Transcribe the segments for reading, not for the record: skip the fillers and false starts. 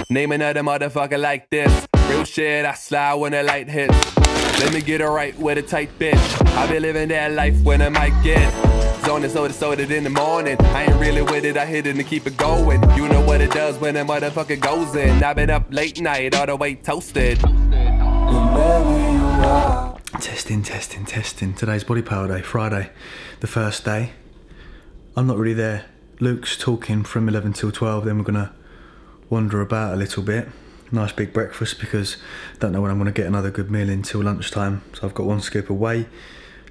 Name another motherfucker like this. Real shit, I slide when the light hits. Let me get it right with a tight bitch. I be living that life when I might get zoning, soda in the morning. I ain't really with it, I hit it and keep it going. You know what it does when a motherfucker goes in. I've been up late night, all the way toasted. Testing. Today's Bodypower day, Friday, the first day. I'm not really there. Luke's talking from 11 till 12, then we're gonna wander about a little bit. Nice big breakfast because don't know when I'm gonna get another good meal in till lunchtime. So I've got 1 scoop of whey,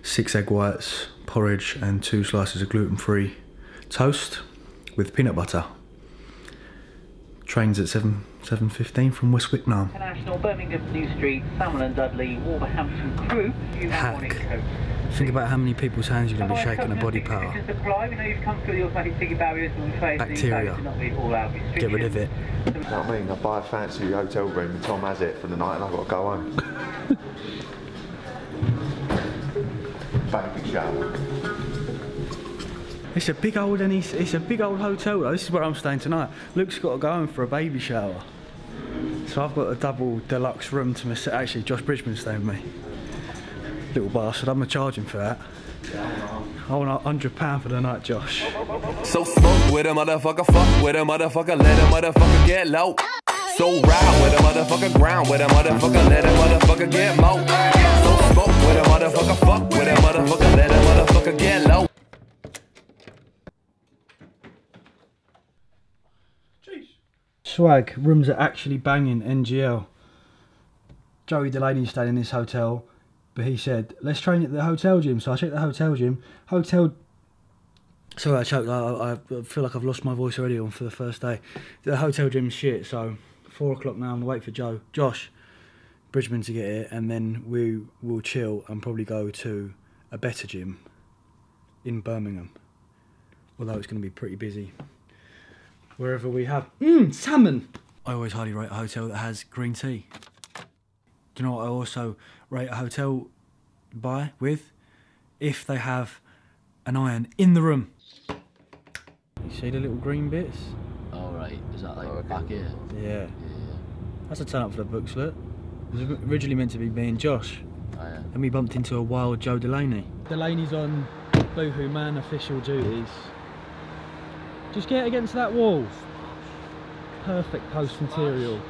6 egg whites, porridge and 2 slices of gluten-free toast with peanut butter. Trains at 7:15 from West Wicknam. International, Birmingham, New Street, Salmon and Dudley, Wolverhampton Crew. Hack. Think about how many people's hands you're going to be shaking at Bodypower. Bacteria. Get rid of it. You know what I mean? I buy a fancy hotel room and Tom has it for the night and I've got to go home. Baby shower. It's a big old hotel though. This is where I'm staying tonight. Luke's got to go home for a baby shower. So I've got a double deluxe room to myself. Actually, Josh Bridgman's staying with me. Little bastard, I'm gonna charge him for that. I want £100 for the night, Josh. So smoke with a motherfucker, fuck with a motherfucker, let a motherfucker get low. So ride with a motherfucker, ground with a motherfucker, let a motherfucker get low. So smoke with a motherfucker, fuck with a motherfucker, let a motherfucker get low. Swag, rooms are actually banging, NGL. Joey Delaney stayed in this hotel, but he said, let's train at the hotel gym. So I checked the hotel gym. Sorry, I choked. I feel like I've lost my voice already for the first day. The hotel gym's shit, so 4 o'clock now. I'm gonna wait for Josh Bridgman to get here, and then we will chill and probably go to a better gym in Birmingham. Although it's gonna be pretty busy. Wherever we have salmon. I always highly rate a hotel that has green tea. Do you know what I also rate a hotel with? If they have an iron in the room. You see the little green bits? Oh right, is that like back here? Yeah. That's a turn up for the books, look. It was originally meant to be me and Josh. Oh yeah. And we bumped into a wild Joe Delaney. Delaney's on Boohoo Man official duties. Just get against that wall. Perfect post material.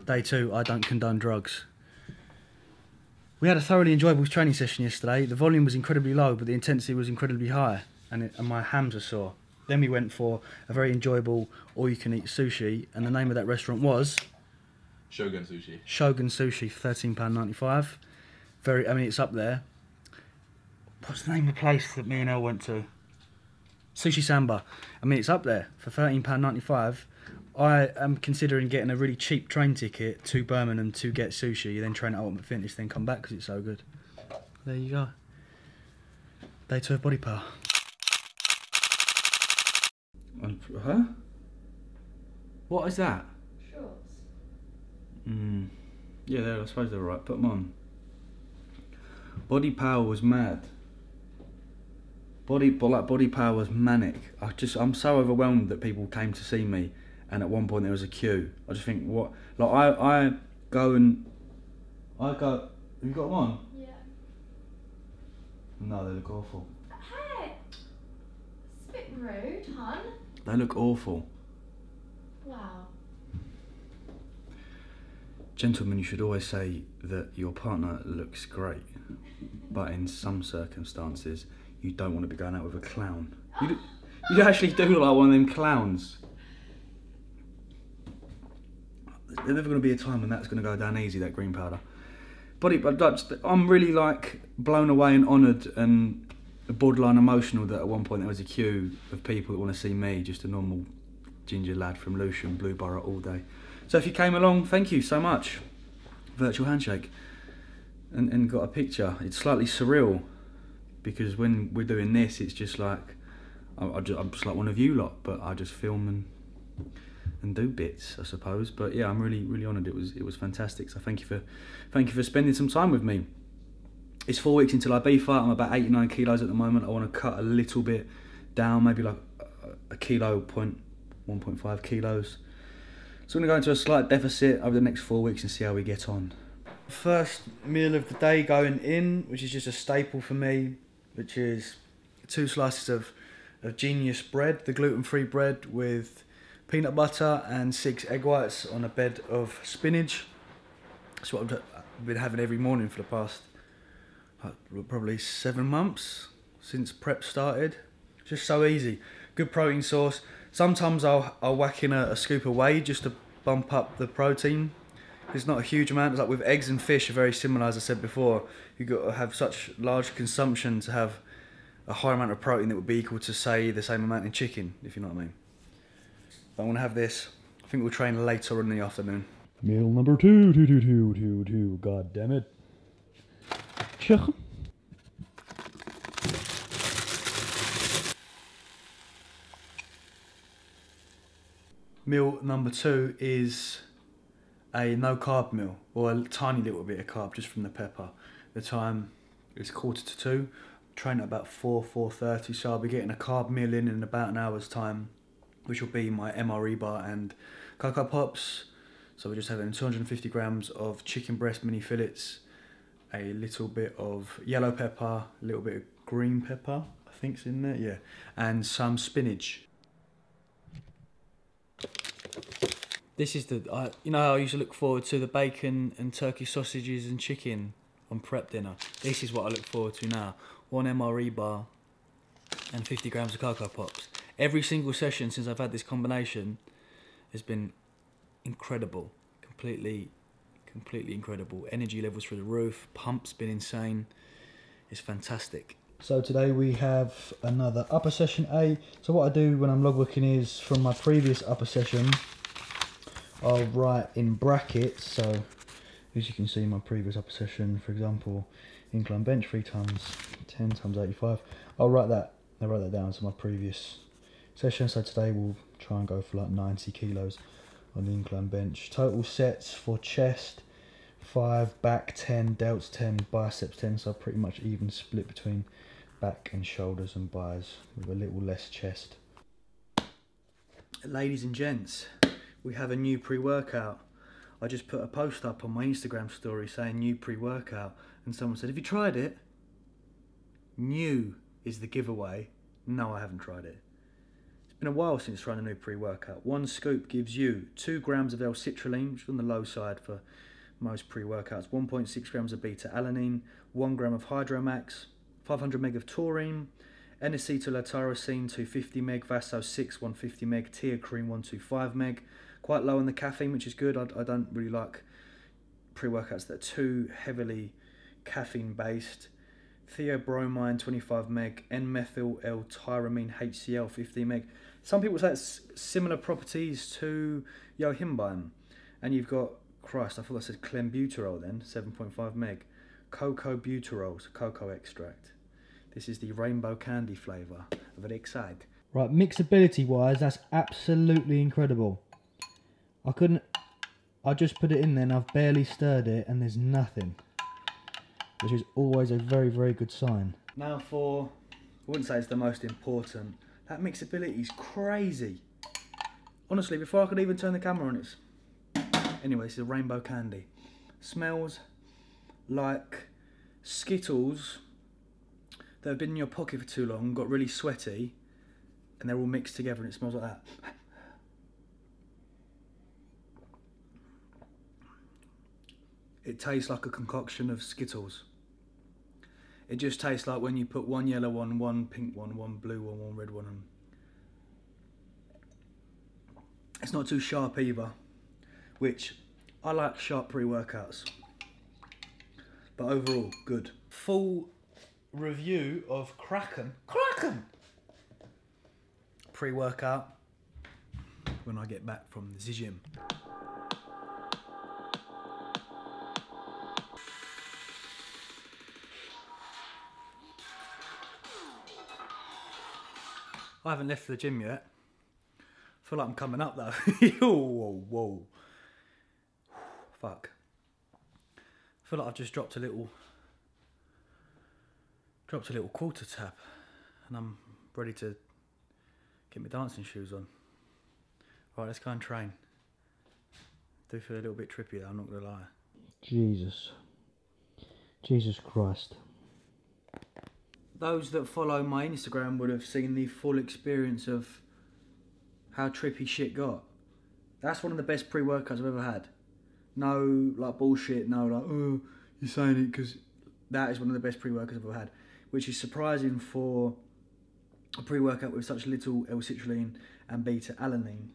Day 2, I don't condone drugs. We had a thoroughly enjoyable training session yesterday. The volume was incredibly low, but the intensity was incredibly high, and my hams are sore. Then we went for a very enjoyable all-you-can-eat sushi, and the name of that restaurant was Shogun Sushi. Shogun Sushi for £13.95. I mean, it's up there. What's the name of the place that me and Elle went to? Sushi Samba. I mean, it's up there for £13.95. I am considering getting a really cheap train ticket to Birmingham to get sushi, then train at Ultimate Fitness, then come back because it's so good. There you go. Day 2 of Bodypower. Huh? What is that? Shorts. Yeah, I suppose they're right. Put them on. Bodypower was mad. Bodypower was manic. I'm so overwhelmed that people came to see me, and at one point there was a queue. I just think, what? Like I go. Have you got them on? Yeah. No, they look awful. Hey, it's a bit rude, hon. They look awful. Wow. Gentlemen, you should always say that your partner looks great, but in some circumstances, you don't want to be going out with a clown. You actually do look like one of them clowns. There's never going to be a time when that's going to go down easy, that green powder. But I'm really like blown away and honoured and borderline emotional that at one point there was a queue of people that want to see me, just a normal ginger lad from Lewisham, Blueborough all day. So if you came along, thank you so much. Virtual handshake. And got a picture. It's slightly surreal because when we're doing this, it's just like, I'm just like one of you lot, but I just film and do bits, I suppose. But yeah, I'm really honoured. It was fantastic. So thank you for spending some time with me. It's 4 weeks until I beef out. I'm about 89 kilos at the moment. I want to cut a little bit down, maybe like a kilo, 1.5 kilos. So I'm going to go into a slight deficit over the next 4 weeks and see how we get on. First meal of the day going in, which is just a staple for me, which is 2 slices of Genius bread, the gluten-free bread with peanut butter and 6 egg whites on a bed of spinach. That's what I've been having every morning for the past probably 7 months since prep started. Just so easy. Good protein source. Sometimes I'll whack in a scoop of whey just to bump up the protein. It's not a huge amount. It's like with eggs and fish are very similar, as I said before. You've got to have such large consumption to have a high amount of protein that would be equal to, say, the same amount in chicken, if you know what I mean. But I'm going to have this. I think we'll train later in the afternoon. Meal number two. God damn it. Check. Meal number 2 is a no carb meal, or a tiny little bit of carb just from the pepper. The time is 1:45. Train at about 4:30, so I'll be getting a carb meal in about an hour's time, which will be my MRE bar and Cocoa Pops. So we're just having 250 grams of chicken breast mini fillets, a little bit of yellow pepper, a little bit of green pepper, I think's in there, yeah, and some spinach. This is you know how I used to look forward to the bacon and turkey sausages and chicken on prep dinner. This is what I look forward to now. 1 MRE bar and 50 grams of Cocoa Pops. Every single session since I've had this combination has been incredible. Completely incredible. Energy levels through the roof. Pump's been insane. It's fantastic. So today we have another upper session A. So what I do when I'm logbooking is from my previous upper session, I'll write in brackets. So as you can see, my previous upper session, for example, incline bench 3 times 10 times 85. I write that down to my previous session. So today we'll try and go for like 90 kilos on the incline bench. Total sets for chest 5, back 10, delts 10, biceps 10. So pretty much even split between back and shoulders and buys with a little less chest. Ladies and gents, we have a new pre-workout. I just put a post up on my Instagram story saying new pre-workout, and someone said, have you tried it? New is the giveaway. No, I haven't tried it. It's been a while since trying a new pre-workout. 1 scoop gives you 2 grams of L-citrulline, which is on the low side for most pre-workouts, 1.6 grams of beta-alanine, 1 gram of Hydromax, 500 meg of taurine, N-acetyl-tyrosine 250 meg, Vaso 6 150 meg, Teocrine 125 meg. Quite low on the caffeine, which is good. I don't really like pre-workouts that are too heavily caffeine based. Theobromine 25 meg, N-methyl L-tyramine HCl 50 meg. Some people say it's similar properties to yohimbine. And you've got, Christ, I thought I said clenbuterol then, 7.5 meg. Cocoa butyrol, so cocoa extract. This is the rainbow candy flavour. I'm very excited. Right, mixability wise, that's absolutely incredible. I just put it in there and I've barely stirred it and there's nothing, which is always a very, very good sign. Now for wouldn't say it's the most important. That mixability is crazy. Honestly, before I could even turn the camera on, it's... Anyway, it's a rainbow candy. Smells like Skittles that have been in your pocket for too long, got really sweaty, and they're all mixed together and it smells like that. It tastes like a concoction of Skittles. It just tastes like when you put one yellow one, one pink one, one blue one, one red one on. It's not too sharp either, which I like sharp pre-workouts. But overall, good. Full review of Kraken pre-workout when I get back from the gym. I haven't left for the gym yet. I feel like I'm coming up though. Whoa, whoa. Fuck. I feel like I've just dropped a little quarter tap and I'm ready to get my dancing shoes on. Right, let's go and train. I do feel a little bit trippy though, I'm not gonna lie. Jesus Christ. Those that follow my Instagram would have seen the full experience of how trippy shit got. That's one of the best pre-workouts I've ever had. No like bullshit, no like, oh, you're saying it because that is one of the best pre-workouts I've ever had. Which is surprising for a pre-workout with such little L-citrulline and beta-alanine.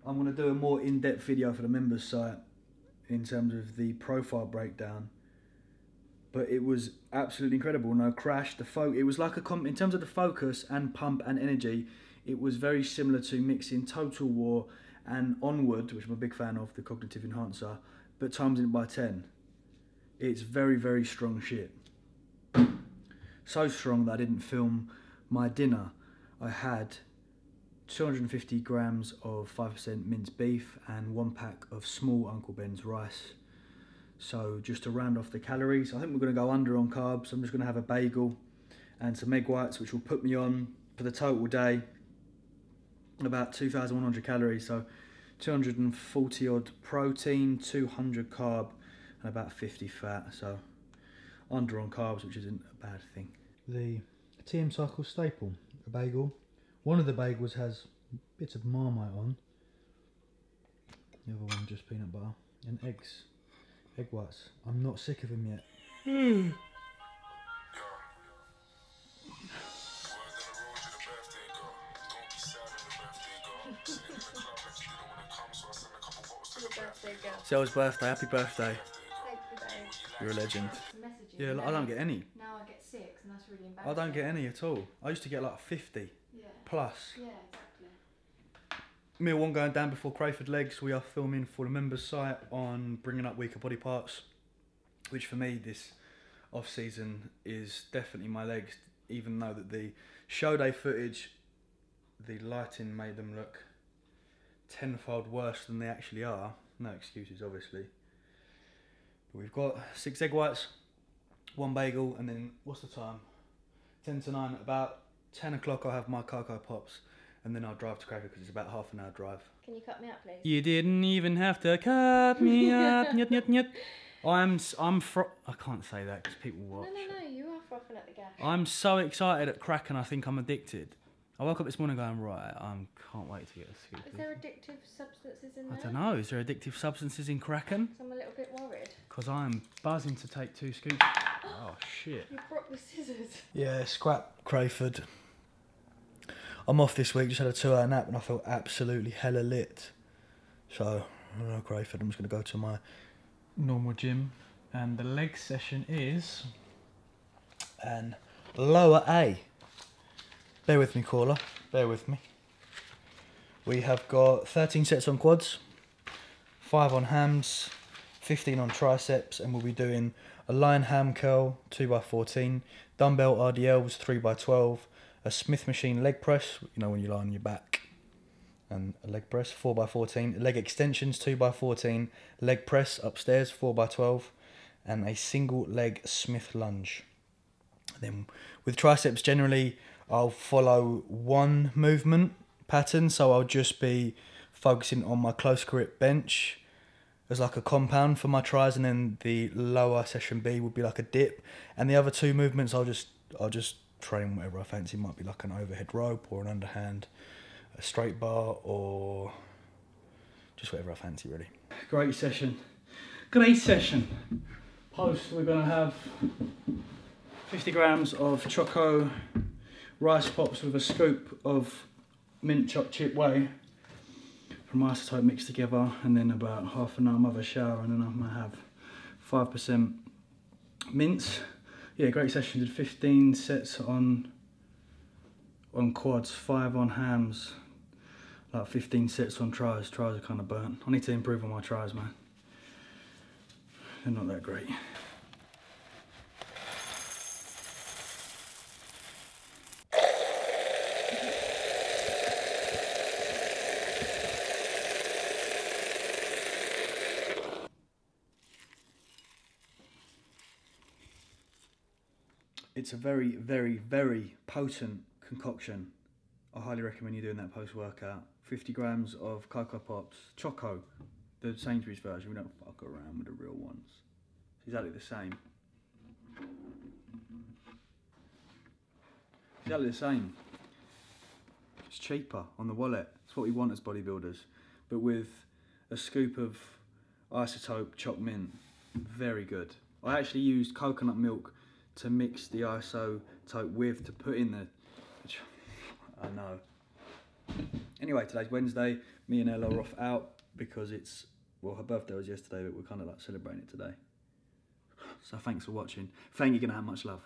I'm going to do a more in-depth video for the members site in terms of the profile breakdown. But it was absolutely incredible. No crash. It was like a in terms of the focus and pump and energy, it was very similar to mixing Total War and Onward, which I'm a big fan of, the cognitive enhancer, but times it by 10. It's very, very strong shit. So strong that I didn't film my dinner. I had 250 grams of 5% minced beef and 1 pack of small Uncle Ben's rice. So just to round off the calories, I think we're going to go under on carbs. I'm just going to have a bagel and some egg whites, which will put me on for the total day about 2,100 calories. So 240 odd protein, 200 carb and about 50 fat. So under on carbs, which isn't a bad thing. The TM Cycle staple, a bagel. One of the bagels has bits of Marmite on. The other one just peanut butter and eggs. Egg whites. I'm not sick of them yet. Sel's birthday, happy birthday. Thank you, babe. You're a legend. Messaging Yeah, now. I don't get any. Now I get 6 and that's really embarrassing. I don't get any at all. I used to get like 50 plus. Yeah, exactly. Meal one going down before Crayford legs. We are filming for the members site on bringing up weaker body parts, which for me this off season is definitely my legs, even though that the show day footage, the lighting made them look tenfold worse than they actually are. No excuses obviously. But we've got 6 egg whites, 1 bagel, and then what's the time? 10 to 9. About 10 o'clock I'll have my Cocoa Pops. And then I'll drive to Kraken because it's about half an hour drive. Can you cut me up, please? You didn't even have to cut me up. Nyet, nyet, nyet. I can't say that because people watch. No, you are frothing at the gash. I'm so excited at Kraken, I think I'm addicted. I woke up this morning going, right, I can't wait to get a scoop. Is there addictive substances in there? I don't know, is there addictive substances in Kraken? I'm a little bit worried. Because I'm buzzing to take 2 scoops. Oh, shit. You brought the scissors. Yeah, scrap Crayford. I'm off this week, just had a 2-hour nap and I felt absolutely hella lit. So, I don't know, Crayford, I'm just going to go to my normal gym. And the leg session is an lower A. Bear with me, caller, bear with me. We have got 13 sets on quads, 5 on hams, 15 on triceps, and we'll be doing a line ham curl, 2x14, dumbbell RDLs, 3x12, a Smith machine leg press, you know when you lie on your back, and a leg press, 4x14, leg extensions, 2x14, leg press upstairs, 4x12, and a single leg Smith lunge. Then with triceps generally, I'll follow one movement pattern, so I'll just be focusing on my close grip bench as like a compound for my tries, and then the lower session B would be like a dip, and the other two movements I'll just train whatever I fancy. It might be like an overhead rope or an underhand, a straight bar, or just whatever I fancy really. Great session. Post, we're gonna have 50 grams of choco rice pops with a scoop of mint chopped chip whey from isotope mixed together, and then about half an hour mother shower, and then I'm gonna have 5% mince. Yeah, great session. Did 15 sets on quads, 5 on hams, like 15 sets on tries. Tries are kind of burnt. I need to improve on my tries, man. They're not that great. It's a very, very, very potent concoction. I highly recommend you doing that post-workout. 50 grams of Cocoa Pops, Choco, the Sainsbury's version. We don't fuck around with the real ones. It's exactly the same. Exactly the same. It's cheaper on the wallet. It's what we want as bodybuilders. But with a scoop of isotope chopped mint, very good. I actually used coconut milk to mix the isotope with, to put in the... I know. Anyway, today's Wednesday. Me and Ella are off out because it's... Well, her birthday was yesterday, but we're kind of like celebrating it today. So thanks for watching. Thank you, gonna have much love.